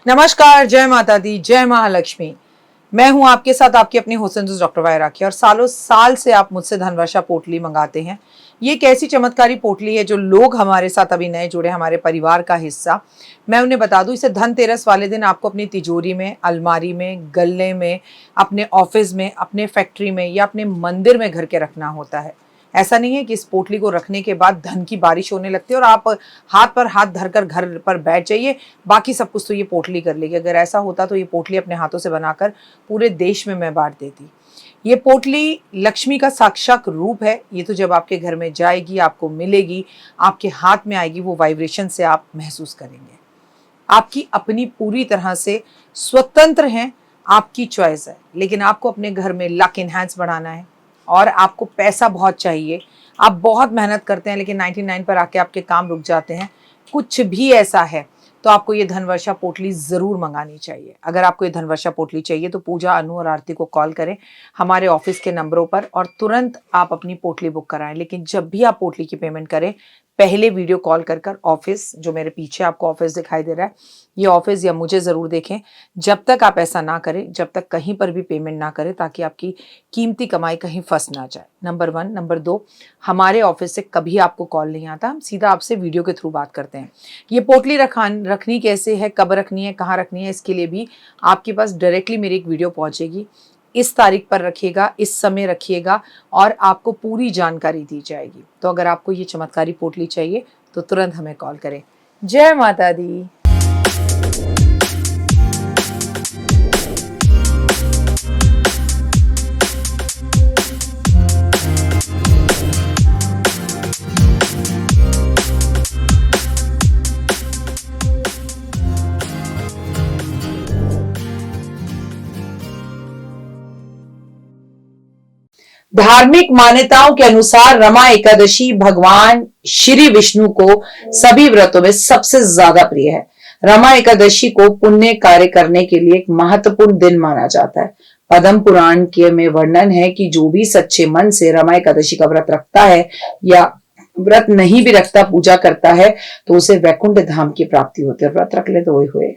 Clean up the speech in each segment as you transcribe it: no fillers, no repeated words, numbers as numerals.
नमस्कार, जय माता दी, जय महालक्ष्मी। मैं हूं आपके साथ आपकी अपनी हुसैन डॉक्टर वाय राखी। और सालों साल से आप मुझसे धनवर्षा पोटली मंगाते हैं। ये एक ऐसी चमत्कारी पोटली है जो लोग हमारे साथ अभी नए जुड़े, हमारे परिवार का हिस्सा। मैं उन्हें बता दूं, इसे धनतेरस वाले दिन आपको अपनी तिजोरी में, अलमारी में, गल्ले में, अपने ऑफिस में, अपने फैक्ट्री में या अपने मंदिर में घर के रखना होता है। ऐसा नहीं है कि इस पोटली को रखने के बाद धन की बारिश होने लगती है और आप हाथ पर हाथ धरकर घर पर बैठ जाइए, बाकी सब कुछ तो ये पोटली कर लेगी। अगर ऐसा होता तो ये पोटली अपने हाथों से बनाकर पूरे देश में मैं बांट देती। ये पोटली लक्ष्मी का साक्षात रूप है। ये तो जब आपके घर में जाएगी, आपको मिलेगी, आपके हाथ में आएगी, वो वाइब्रेशन से आप महसूस करेंगे। आपकी अपनी पूरी तरह से स्वतंत्र हैं, आपकी चॉइस है। लेकिन आपको अपने घर में लक इनहैंस बढ़ाना है और आपको पैसा बहुत चाहिए। आप बहुत मेहनत करते हैं लेकिन 99 पर आके आपके काम रुक जाते हैं। कुछ भी ऐसा है तो आपको ये धनवर्षा पोटली ज़रूर मंगानी चाहिए। अगर आपको ये धनवर्षा पोटली चाहिए तो पूजा, अनु और आरती को कॉल करें हमारे ऑफिस के नंबरों पर और तुरंत आप अपनी पोटली बुक कराएं। लेकिन जब भी आप पोटली की पेमेंट करें, पहले वीडियो कॉल कर ऑफिस, जो मेरे पीछे आपको ऑफिस दिखाई दे रहा है, ये ऑफिस या मुझे ज़रूर देखें। जब तक आप ऐसा ना करें, जब तक कहीं पर भी पेमेंट ना करें, ताकि आपकी कीमती कमाई कहीं फंस ना जाए। नंबर 1। नंबर 2, हमारे ऑफिस से कभी आपको कॉल नहीं आता, हम सीधा आपसे वीडियो के थ्रू बात करते हैं। ये पोटली रखनी कैसे है, कब रखनी है, कहाँ रखनी है, इसके लिए भी आपके पास डायरेक्टली मेरी एक वीडियो पहुँचेगी। इस तारीख पर रखिएगा, इस समय रखिएगा और आपको पूरी जानकारी दी जाएगी। तो अगर आपको ये चमत्कारी पोटली चाहिए तो तुरंत हमें कॉल करें। जय माता दी। धार्मिक मान्यताओं के अनुसार रमा एकादशी भगवान श्री विष्णु को सभी व्रतों में सबसे ज्यादा प्रिय है। रमा एकादशी को पुण्य कार्य करने के लिए एक महत्वपूर्ण दिन माना जाता है। पद्म पुराण के में वर्णन है कि जो भी सच्चे मन से रमा एकादशी का व्रत रखता है या व्रत नहीं भी रखता, पूजा करता है, तो उसे वैकुंठ धाम की प्राप्ति होती है। व्रत रख ले तो वही हुए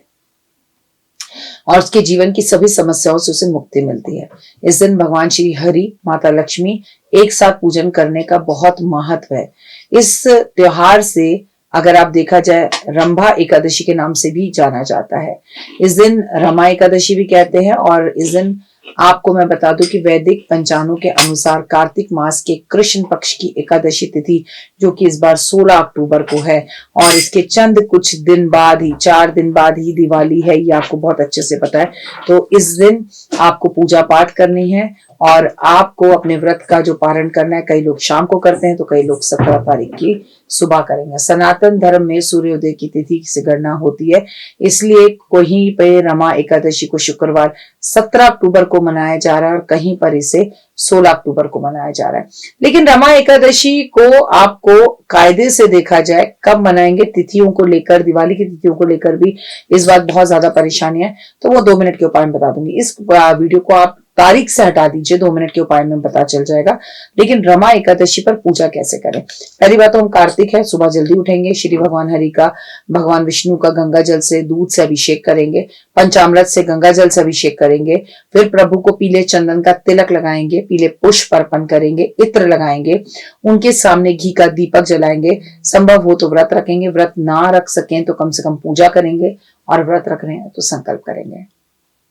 और उसके जीवन की सभी समस्याओं से उसे मुक्ति मिलती है। इस दिन भगवान श्री हरि, माता लक्ष्मी एक साथ पूजन करने का बहुत महत्व है। इस त्योहार से अगर आप देखा जाए, रंभा एकादशी के नाम से भी जाना जाता है। इस दिन रमा एकादशी भी कहते हैं। और इस दिन आपको मैं बता दूं कि वैदिक पंचांगों के अनुसार कार्तिक मास के कृष्ण पक्ष की एकादशी तिथि, जो कि इस बार 16 अक्टूबर को है, और इसके चंद कुछ दिन बाद ही, 4 दिन बाद ही दिवाली है। ये आपको बहुत अच्छे से पता है। तो इस दिन आपको पूजा पाठ करनी है और आपको अपने व्रत का जो पारण करना है। कई लोग शाम को करते हैं तो कई लोग 17 तारीख की सुबह करेंगे। सनातन धर्म में सूर्योदय की तिथि से गणना होती है, इसलिए कहीं पे रमा एकादशी को शुक्रवार 17 अक्टूबर को मनाया जा रहा है और कहीं पर इसे 16 अक्टूबर को मनाया जा रहा है। लेकिन रमा एकादशी को आपको कायदे से देखा जाए कब मनाएंगे, तिथियों को लेकर, दिवाली की तिथियों को लेकर भी इस बात बहुत ज्यादा परेशानी है, तो वो 2 मिनट के उपाय में बता दूंगी। इस वीडियो को आप तारीख से हटा दीजिए, 2 मिनट के उपाय में पता चल जाएगा। लेकिन रमा एकादशी पर पूजा कैसे करें? पहली बात तो हम कार्तिक है, सुबह जल्दी उठेंगे, श्री भगवान हरि का, भगवान विष्णु का गंगा जल से, दूध से अभिषेक करेंगे, पंचामृत से, गंगा जल से अभिषेक करेंगे। फिर प्रभु को पीले चंदन का तिलक लगाएंगे, पीले पुष्प अर्पण करेंगे, इत्र लगाएंगे, उनके सामने घी का दीपक जलाएंगे। संभव हो तो व्रत रखेंगे, व्रत ना रख सकें तो कम से कम पूजा करेंगे, और व्रत रख रहे हैं तो संकल्प करेंगे।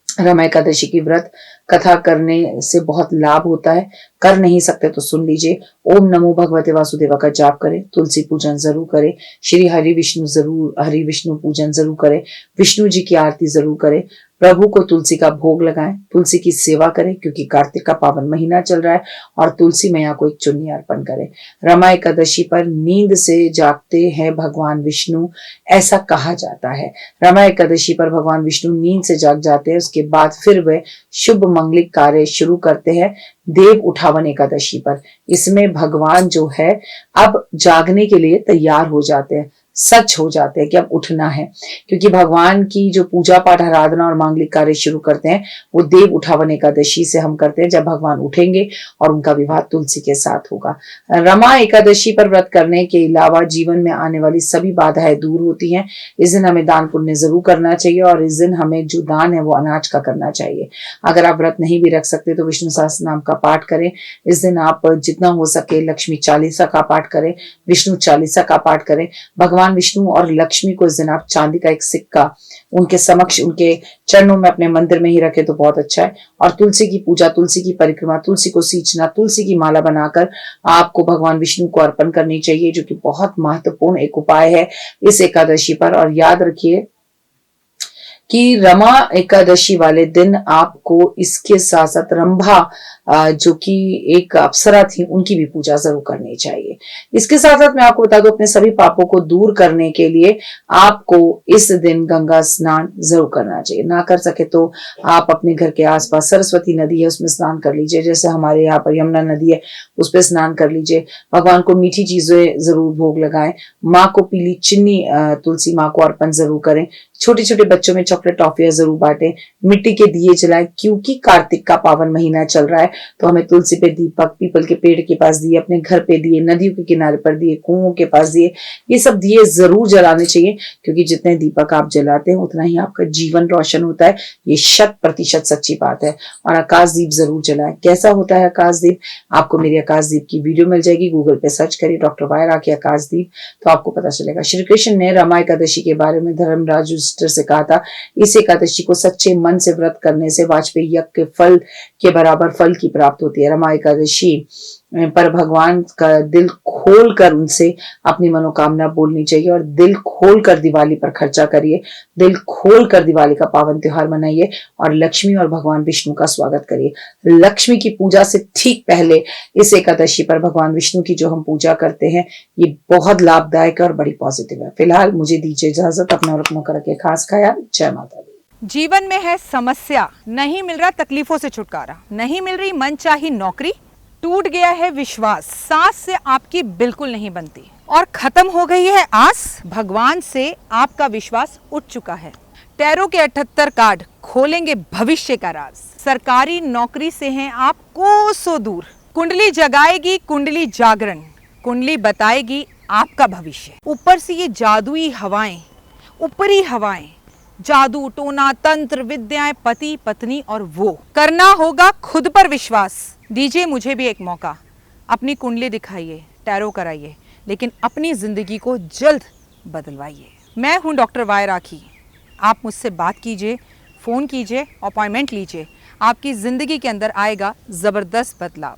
रमा एकादशी की व्रत कथा करने से बहुत लाभ होता है। कर नहीं सकते तो सुन लीजिए। ओम नमो भगवते वासुदेवा का जाप करें, तुलसी पूजन जरूर करें, श्री हरि विष्णु पूजन जरूर करें, विष्णु जी की आरती जरूर करें, प्रभु को तुलसी का भोग लगाएं, तुलसी की सेवा करें, क्योंकि कार्तिक का पावन महीना चल रहा है, और तुलसी मैया को एक चुन्नी अर्पण करें। रमा एकादशी पर नींद से जागते हैं भगवान विष्णु, ऐसा कहा जाता है। रमा एकादशी पर भगवान विष्णु नींद से जाग जाते हैं, उसके बाद फिर वे शुभ मंगलिक कार्य शुरू करते हैं देव उठावन एकादशी पर। इसमें भगवान जो है अब जागने के लिए तैयार हो जाते हैं। सच हो जाते हैं कि अब उठना है, क्योंकि भगवान की जो पूजा पाठ आराधना और मांगलिक कार्य शुरू करते हैं वो देव उठावन एकादशी से हम करते हैं, जब भगवान उठेंगे और उनका विवाह तुलसी के साथ होगा। रमा एकादशी पर व्रत करने के अलावा जीवन में आने वाली सभी बाधाएं दूर होती हैं। इस दिन हमें दान पुण्य जरूर करना चाहिए और इस दिन हमें जो दान है वो अनाज का करना चाहिए। अगर आप व्रत नहीं भी रख सकते तो विष्णु सहस्त्र नाम का पाठ करें। इस दिन आप जितना हो सके लक्ष्मी चालीसा का पाठ करें, विष्णु चालीसा का पाठ करें। भगवान विष्णु और लक्ष्मी को इस दिन आप चांदी का एक सिक्का उनके समक्ष, उनके चरणों में अपने मंदिर में ही रखे तो बहुत अच्छा है। और तुलसी की पूजा, तुलसी की परिक्रमा, तुलसी को सींचना, तुलसी की माला बनाकर आपको भगवान विष्णु को अर्पण करनी चाहिए, जो कि बहुत महत्वपूर्ण एक उपाय है इस एकादशी पर। और याद रखिए कि रमा एकादशी वाले दिन आपको इसके साथ साथ रंभा जो कि एक अप्सरा थी उनकी भी पूजा जरूर करनी चाहिए। इसके साथ साथ मैं आपको बता दूं, अपने सभी पापों को दूर करने के लिए आपको इस दिन गंगा स्नान जरूर करना चाहिए। ना कर सके तो आप अपने घर के आसपास सरस्वती नदी है उसमें स्नान कर लीजिए, जैसे हमारे यहाँ पर यमुना नदी है उस पर स्नान कर लीजिए। भगवान को मीठी चीजें जरूर भोग लगाएं। माँ को पीली चिन्नी तुलसी माँ को अर्पण जरूर करें। छोटे छोटे बच्चों में चॉकलेट टॉफियां जरूर बांटें। मिट्टी के दिए जलाएं, क्योंकि कार्तिक का पावन महीना चल रहा है तो हमें तुलसी पे दीपक, पीपल के पेड़ के पास दिए, अपने घर पे दिए, नदियों के किनारे पर दिए, कुओं के पास दिए, ये सब दिए जरूर जलाने चाहिए, क्योंकि जितने दीपक आप जलाते हैं उतना ही आपका जीवन रोशन होता है। ये 100% सच्ची बात है। और आकाशदीप जरूर जलाएं। कैसा होता है आकाशदीप, आपको मेरी आकाशदीप की वीडियो मिल जाएगी, गूगल पे सर्च करिए डॉक्टर वाय राखी आकाशदीप तो आपको पता चलेगा। श्री कृष्ण ने रमा एकादशी के बारे में धर्मराज युधिष्ठिर से कहा था, इस एकादशी को सच्चे मन से व्रत करने से वाजपेयी यज्ञ के फल के बराबर फल की प्राप्त होती है। रमा एकादशी पर भगवान का दिल खोल कर उनसे अपनी मनोकामना बोलनी चाहिए और दिल खोल कर दिवाली पर खर्चा करिए, दिल खोल कर दिवाली का पावन त्योहार मनाइए और लक्ष्मी और भगवान विष्णु का स्वागत करिए। लक्ष्मी की पूजा से ठीक पहले इस एकादशी पर भगवान विष्णु की जो हम पूजा करते हैं ये बहुत लाभदायक और बड़ी पॉजिटिव है। फिलहाल मुझे दीजिए इजाजत। अपना और अपनों का रखे खास ख्याल। जय माता दी। जीवन में है समस्या, नहीं मिल रहा तकलीफों से छुटकारा, नहीं मिल रही मनचाही नौकरी, टूट गया है विश्वास, सांस से आपकी बिल्कुल नहीं बनती और खत्म हो गई है आस, भगवान से आपका विश्वास उठ चुका है। टैरो के 78 कार्ड खोलेंगे भविष्य का राज। सरकारी नौकरी से हैं आप कोसों दूर। कुंडली जगाएगी कुंडली जागरण, कुंडली बताएगी आपका भविष्य। ऊपर से ये जादुई हवाएं, ऊपरी हवाएं, जादू टोना तंत्र विद्याएं, पति पत्नी और वो करना होगा खुद पर विश्वास। दीजिए मुझे भी एक मौका, अपनी कुंडली दिखाइए, टैरो कराइए, लेकिन अपनी जिंदगी को जल्द बदलवाइए। मैं हूं डॉक्टर वाय राखी। आप मुझसे बात कीजिए, फ़ोन कीजिए, अपॉइंटमेंट लीजिए। आपकी ज़िंदगी के अंदर आएगा ज़बरदस्त बदलाव।